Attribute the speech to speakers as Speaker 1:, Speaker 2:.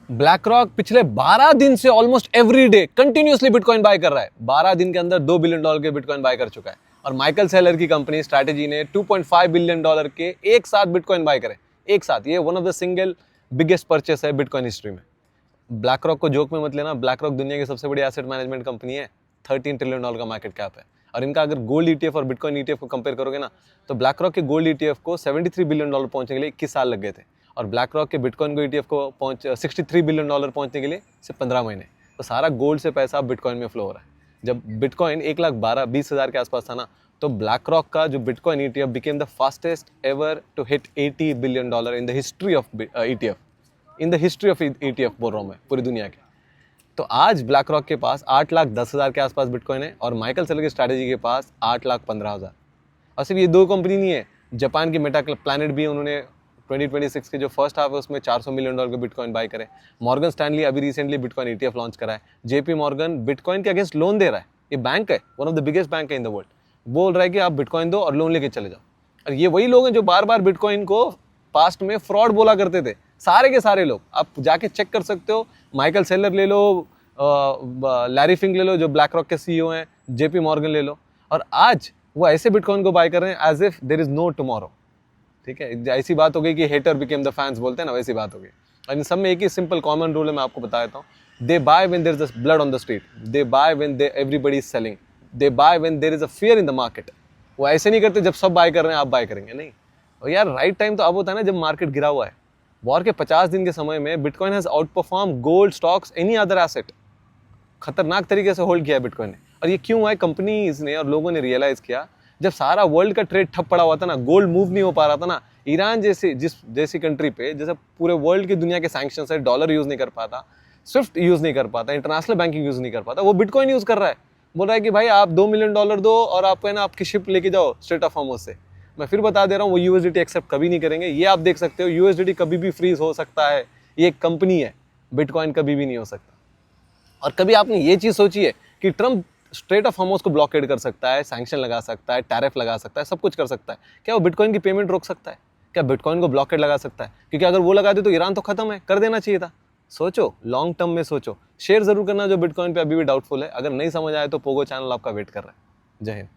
Speaker 1: Black rock पिछले 12 दिन से almost every day continuously bitcoin buy कर रहा है। 12 दिन के अंदर $2 बिलियन के बिटकॉइन बाय कर चुका है। और माइकल सेलर की कंपनी स्ट्रैटेजी ने $2.5 बिलियन के एक साथ बिटकॉइन बाय करे, एक साथ। ये one of the single biggest purchase है बिटकॉइन हिस्ट्री में। ब्लैक रॉक को जोक में मत लेना, ब्लैक रॉक दुनिया की सबसे बड़ी एसेट मैनेजमेंट कंपनी है। $13 ट्रिलियन का मार्केट कैप है। और इनका अगर गोल्ड ईटीएफ और बिटकॉइन ईटीएफ को कंपेयर करोगे ना, तो ब्लैक रॉक के गोल्ड ईटीएफ को $73 बिलियन पहुंचने के लिए 21 साल लग गए थे, और ब्लैक रॉक के बिटकॉइन को ईटीएफ को $63 बिलियन पहुंचने के लिए सिर्फ 15 महीने। तो सारा गोल्ड से पैसा बिटकॉइन में फ्लो हो रहा है। जब बिटकॉइन 1,12,20,000 के आसपास था ना, तो ब्लैक रॉक का जो bitcoin ETF became the fastest ever to hit $80 billion in the history of ETF. In the history of ETF बोल रहा हूँ मैं, पूरी दुनिया के। तो आज ब्लैक रॉक के पास 8,10,000 के आसपास बिटकॉइन है, और माइकल सेलर की स्ट्रैटेजी के पास 8,15,000। और सिर्फ ये दो कंपनी नहीं है, जापान की मेटा प्लैनेट भी उन्होंने 2026 के जो फर्स्ट हाफ है उसमें $400 मिलियन के बिटकॉइन बाय करे। मॉर्गन स्टैनली अभी रिसेंटली बिटकॉइन ईटीएफ लॉन्च करा है। जेपी मॉर्गन बिटकॉइन के अगेंस्ट लोन दे रहा है। ये बैंक है, one of the biggest bank है इन द वर्ल्ड। बोल रहा है कि आप बिटकॉइन दो और लोन लेके चले जाओ। और ये वही लोग हैं जो बार बार बिटकॉइन को पास्ट में फ्रॉड बोला करते थे, सारे के सारे लोग। आप जाके चेक कर सकते हो, माइकल सेलर ले लो, लैरी फिंक ले लो जो ब्लैक रॉक के सीईओ हैं, जेपी मॉर्गन ले लो, और आज वो ऐसे बिटकॉइन को बाय कर रहे हैं as if there is no tomorrow. ठीक है, ऐसी बात हो गई कि हेटर बिकेम द फैंस बोलते हैं ना, वैसी बात हो गई। और इन सब में एक ही सिंपल कॉमन रूल है, मैं आपको बता देता हूँ। They buy when there is blood on the street, they buy when everybody is selling, they buy when there is a fear in the market. वो ऐसे नहीं करते जब सब बाय कर रहे हैं आप बाय करेंगे, नहीं। और यार राइट टाइम तो अब होता है ना जब मार्केट गिरा हुआ है। वॉर के 50 दिन के समय में bitcoin has out perform gold, stocks, any other asset. खतरनाक तरीके से होल्ड किया है बिटकॉइन ने। और ये क्यों है? कंपनीज ने और लोगों ने रियलाइज किया, जब सारा वर्ल्ड का ट्रेड ठप पड़ा हुआ था ना, गोल्ड मूव नहीं हो पा रहा था ना, ईरान जैसी कंट्री पे, जैसे पूरे वर्ल्ड की दुनिया के सैंक्शंस है, डॉलर यूज नहीं कर पाता, स्विफ्ट यूज नहीं कर पाता, इंटरनेशनल बैंकिंग यूज नहीं कर पाता, वो बिटकॉइन यूज कर रहा है। बोल रहा है कि भाई आप $2 मिलियन दो और आप है ना आपकी शिप लेके जाओ स्ट्रेट ऑफ हॉर्मुज से। मैं फिर बता दे रहा हूँ, वो यूएसडीटी एक्सेप्ट कभी नहीं करेंगे। ये आप देख सकते हो, यूएसडीटी कभी भी फ्रीज हो सकता है, ये एक कंपनी है। बिटकॉइन कभी भी नहीं हो सकता। और कभी आपने ये चीज सोची है कि ट्रम्प स्ट्रेट ऑफ हॉर्मुज को ब्लॉकेड कर सकता है, सैंक्शन लगा सकता है, टैरिफ लगा सकता है, सब कुछ कर सकता है। क्या वो बिटकॉइन की पेमेंट रोक सकता है? क्या बिटकॉइन को ब्लॉकेड लगा सकता है? क्योंकि अगर वो लगा दे तो ईरान तो खत्म है, कर देना चाहिए था। सोचो, लॉन्ग टर्म में सोचो। शेयर जरूर करना जो बिटकॉइन पे अभी भी डाउटफुल है। अगर नहीं समझ आए तो पोगो चैनल आपका वेट कर रहा है। जय हिंद।